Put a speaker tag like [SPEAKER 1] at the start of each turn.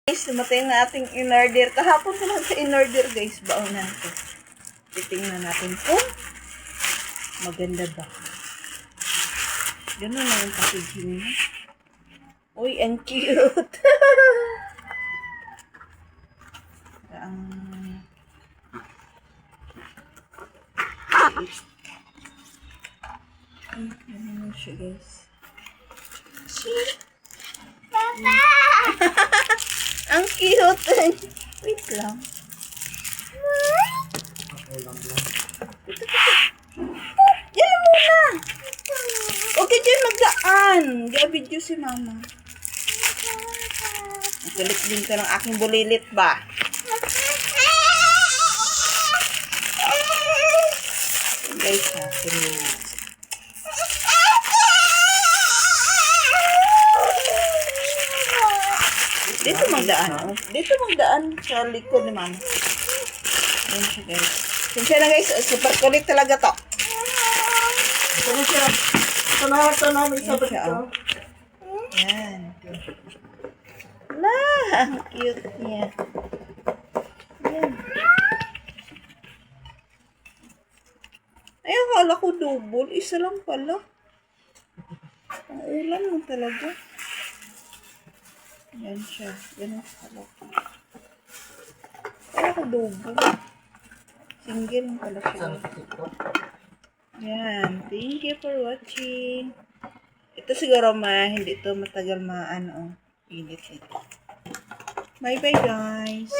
[SPEAKER 1] Guys, dumating na ating in-order. Kahapon ko lang sa in-order, guys. Baonan ko. Titingnan natin kung maganda ba. Ganun na yung packaging niya. Uy, ang cute. Ganun siya, guys.
[SPEAKER 2] Papa!
[SPEAKER 1] Ang cute. Wait lang. Yan muna. Okay, dyan magdaan. Ga-video si mama. Galit din ka ng aking bulilit ba? Guys, ha. Dito magdaan. Dito magdaan sa likod ni mama. Yan siya, guys. Sinsya na, guys. Super kulit talaga to.
[SPEAKER 3] Ito na siya. Ito na may
[SPEAKER 1] Yan
[SPEAKER 3] sabat
[SPEAKER 1] siya,
[SPEAKER 3] ito.
[SPEAKER 1] oh. Yan. La, ang cute niya. Yan. Ay, akala ko double. Isa lang pala. Ang ulan mo talaga. Yan siya. Yan ang pala. Akala ko double. Single pala siya. Yan. Thank you for watching. Ito siguro hindi ito matagal init ito. Bye bye guys.